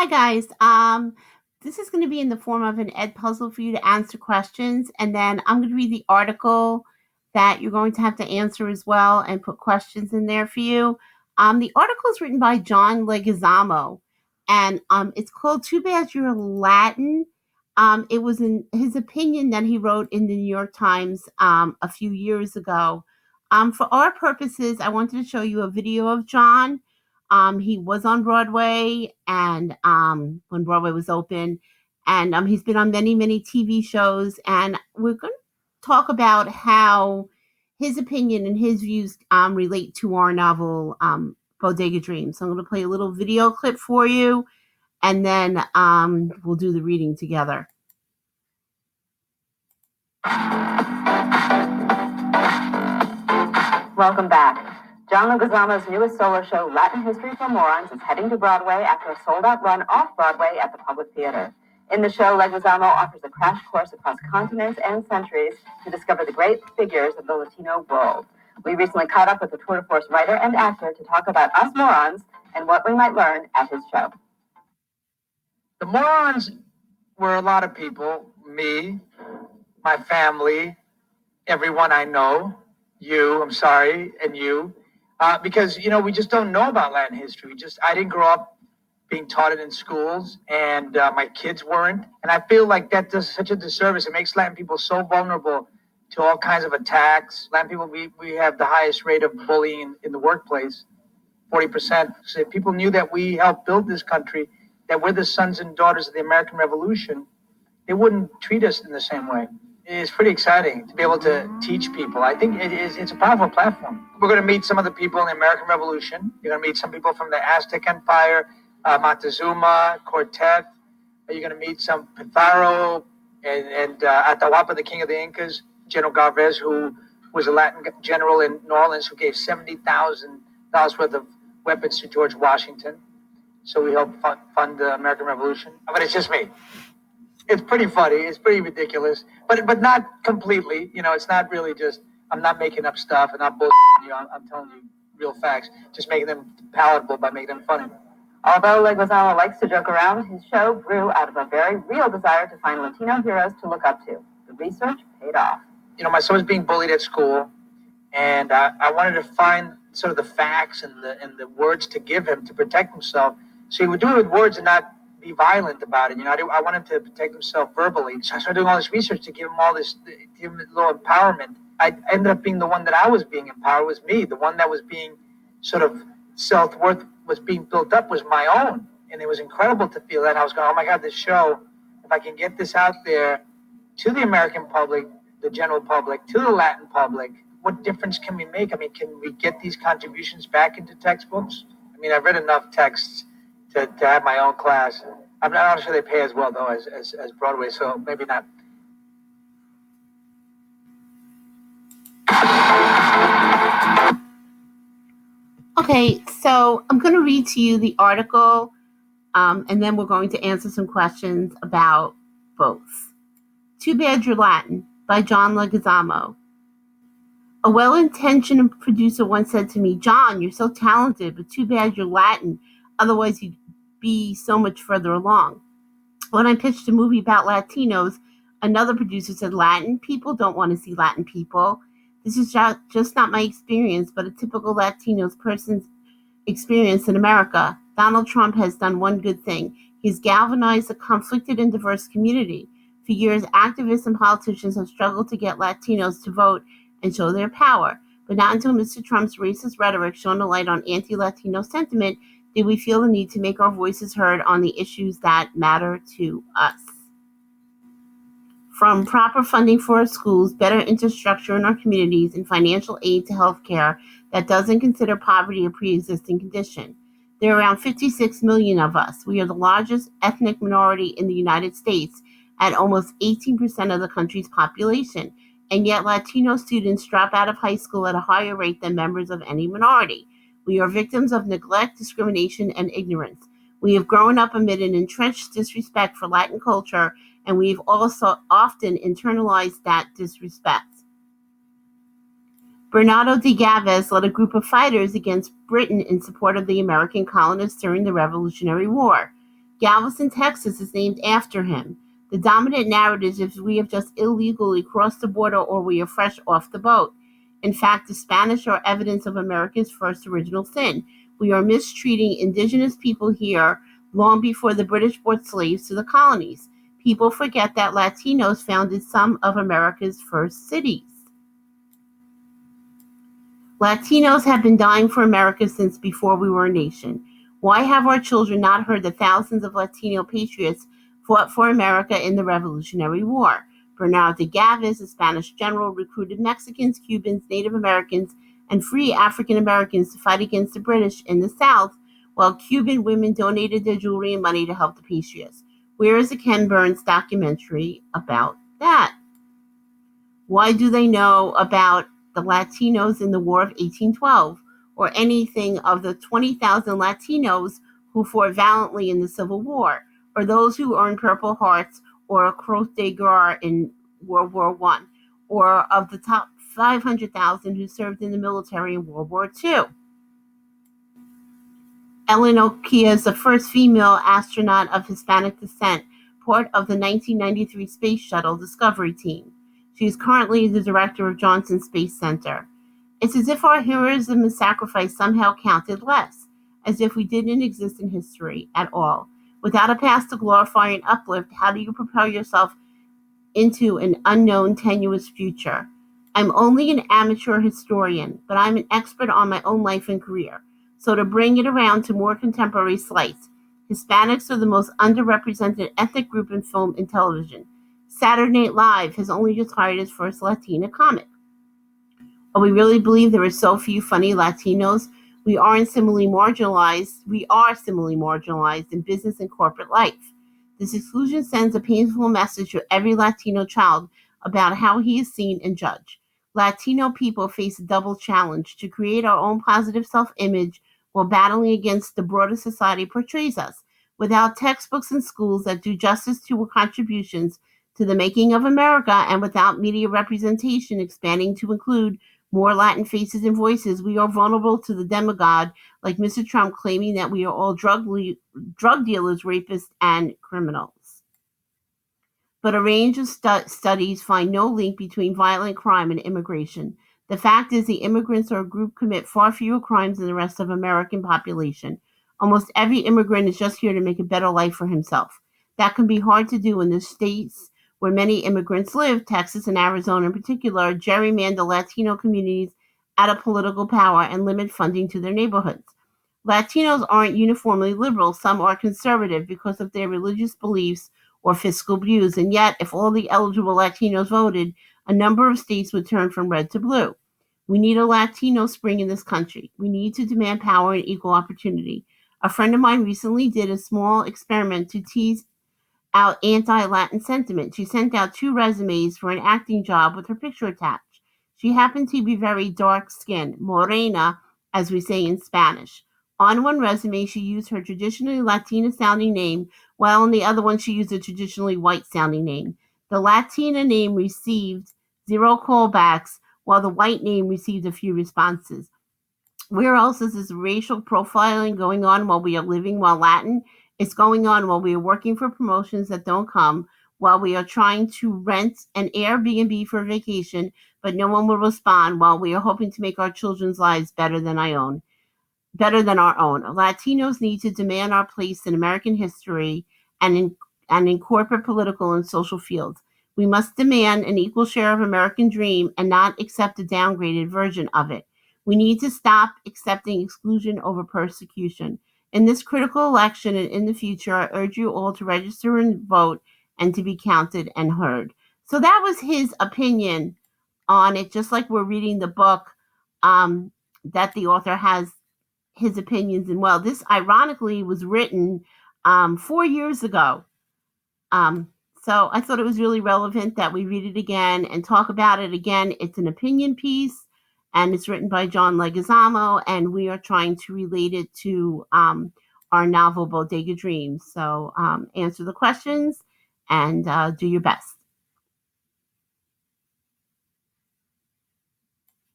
Hi guys. This is going to be in the form of an ed puzzle for you to answer questions, and then I'm going to read the article that you're going to have to answer as well, and put questions in there for you. The article is written by John Leguizamo, and it's called "Too Bad You're Latin." It was in his opinion that he wrote in the New York Times a few years ago. For our purposes, I wanted to show you a video of John. He was on Broadway, and when Broadway was open, and he's been on many, many TV shows. And we're going to talk about how his opinion and his views relate to our novel, Bodega Dreams. So I'm going to play a little video clip for you, and then we'll do the reading together. Welcome back. John Leguizamo's newest solo show, Latin History for Morons, is heading to Broadway after a sold-out run off-Broadway at the Public Theater. In the show, Leguizamo offers a crash course across continents and centuries to discover the great figures of the Latino world. We recently caught up with the tour de force writer and actor to talk about us morons and what we might learn at his show. The morons were a lot of people, me, my family, everyone I know, you, I'm sorry, and you. Because, we just don't know about Latin history. I didn't grow up being taught it in schools, and my kids weren't. And I feel like that does such a disservice. It makes Latin people so vulnerable to all kinds of attacks. Latin people, we have the highest rate of bullying in the workplace, 40%. So if people knew that we helped build this country, that we're the sons and daughters of the American Revolution, they wouldn't treat us in the same way. It's pretty exciting to be able to teach people. I think it's a powerful platform. We're going to meet some of the people in the American Revolution. You're going to meet some people from the Aztec Empire, Montezuma, Cortez. You're going to meet some Pizarro and Atahualpa, the king of the Incas, General Galvez, who was a Latin general in New Orleans who gave $70,000 worth of weapons to George Washington. So we helped fund the American Revolution. But it's just me. It's pretty funny. It's pretty ridiculous, but not completely. It's not really just, I'm not making up stuff and not bullshitting you. I'm telling you real facts, just making them palatable by making them funny. Although Leguizamo likes to joke around, his show grew out of a very real desire to find Latino heroes to look up to. The research paid off. My son was being bullied at school, and I wanted to find sort of the facts and the words to give him to protect himself. So he would do it with words and not be violent about it. I want him to protect himself verbally. So I started doing all this research to give him give him a little empowerment. I ended up being the one that I was being empowered, was me. The one that was being sort of self-worth was being built up was my own. And it was incredible to feel that. And I was going, oh my God, this show, if I can get this out there to the American public, the general public, to the Latin public, what difference can we make? Can we get these contributions back into textbooks? I've read enough texts to have my own class. I'm not sure they pay as well, though, as Broadway, so maybe not. Okay, so I'm going to read to you the article, and then we're going to answer some questions about both. Too Bad You're Latin by John Leguizamo. A well-intentioned producer once said to me, John, you're so talented, but too bad you're Latin. Otherwise, you'd be so much further along. When I pitched a movie about Latinos, another producer said, Latin people don't want to see Latin people. This is just not my experience, but a typical Latino person's experience in America. Donald Trump has done one good thing. He's galvanized a conflicted and diverse community. For years, activists and politicians have struggled to get Latinos to vote and show their power. But not until Mr. Trump's racist rhetoric shone a light on anti-Latino sentiment did we feel the need to make our voices heard on the issues that matter to us. From proper funding for our schools, better infrastructure in our communities, and financial aid to healthcare that doesn't consider poverty a pre-existing condition. There are around 56 million of us. We are the largest ethnic minority in the United States at almost 18% of the country's population. And yet Latino students drop out of high school at a higher rate than members of any minority. We are victims of neglect, discrimination, and ignorance. We have grown up amid an entrenched disrespect for Latin culture, and we've also often internalized that disrespect. Bernardo de Galvez led a group of fighters against Britain in support of the American colonists during the Revolutionary War. Galveston, Texas is named after him. The dominant narrative is we have just illegally crossed the border or we are fresh off the boat. In fact, the Spanish are evidence of America's first original sin. We are mistreating indigenous people here long before the British brought slaves to the colonies. People forget that Latinos founded some of America's first cities. Latinos have been dying for America since before we were a nation. Why have our children not heard that thousands of Latino patriots fought for America in the Revolutionary War? Bernardo de Gavis, a Spanish general, recruited Mexicans, Cubans, Native Americans, and free African Americans to fight against the British in the South, while Cuban women donated their jewelry and money to help the patriots. Where is the Ken Burns documentary about that? Why do they know about the Latinos in the War of 1812, or anything of the 20,000 Latinos who fought valiantly in the Civil War, or those who earned Purple Hearts or a Croix de Guerre in World War I, or of the top 500,000 who served in the military in World War II? Ellen Okia is the first female astronaut of Hispanic descent, part of the 1993 Space Shuttle Discovery team. She is currently the director of Johnson Space Center. It's as if our heroism and sacrifice somehow counted less, as if we didn't exist in history at all. Without a past to glorify and uplift, how do you propel yourself into an unknown, tenuous future? I'm only an amateur historian, but I'm an expert on my own life and career. So to bring it around to more contemporary slice, Hispanics are the most underrepresented ethnic group in film and television. Saturday Night Live has only just hired its first Latina comic. Or we really believe there are so few funny Latinos? We are similarly marginalized in business and corporate life. This exclusion sends a painful message to every Latino child about how he is seen and judged. Latino people face a double challenge: to create our own positive self-image while battling against the broader society portrays us. Without textbooks and schools that do justice to our contributions to the making of America, and without media representation expanding to include more Latin faces and voices, we are vulnerable to the demagogue like Mr. Trump claiming that we are all drug dealers, rapists, and criminals. But a range of studies find no link between violent crime and immigration. The fact is, the immigrants are a group commit far fewer crimes than the rest of the American population. Almost every immigrant is just here to make a better life for himself. That can be hard to do in the states where many immigrants live. Texas and Arizona in particular gerrymander Latino communities out of political power and limit funding to their neighborhoods. Latinos aren't uniformly liberal. Some are conservative because of their religious beliefs or fiscal views, and yet if all the eligible Latinos voted, a number of states would turn from red to blue. We need a Latino spring in this country. We need to demand power and equal opportunity. A friend of mine recently did a small experiment to tease out anti-Latin sentiment. She sent out 2 resumes for an acting job with her picture attached. She happened to be very dark-skinned, morena, as we say in Spanish. On one resume, she used her traditionally Latina-sounding name, while on the other one, she used a traditionally white-sounding name. The Latina name received 0 callbacks, while the white name received a few responses. Where else is this racial profiling going on while we are living while Latin? It's going on while we are working for promotions that don't come, while we are trying to rent an Airbnb for a vacation, but no one will respond, while we are hoping to make our children's lives better than our own. Latinos need to demand our place in American history and in corporate, political, and social fields. We must demand an equal share of American dream and not accept a downgraded version of it. We need to stop accepting exclusion over persecution. In this critical election and in the future, I urge you all to register and vote and to be counted and heard. So that was his opinion on it, just like we're reading the book that the author has his opinions in. Well, this ironically was written 4 years ago. So I thought it was really relevant that we read it again and talk about it again. It's an opinion piece, and it's written by John Leguizamo, and we are trying to relate it to our novel Bodega Dreams. So answer the questions and do your best.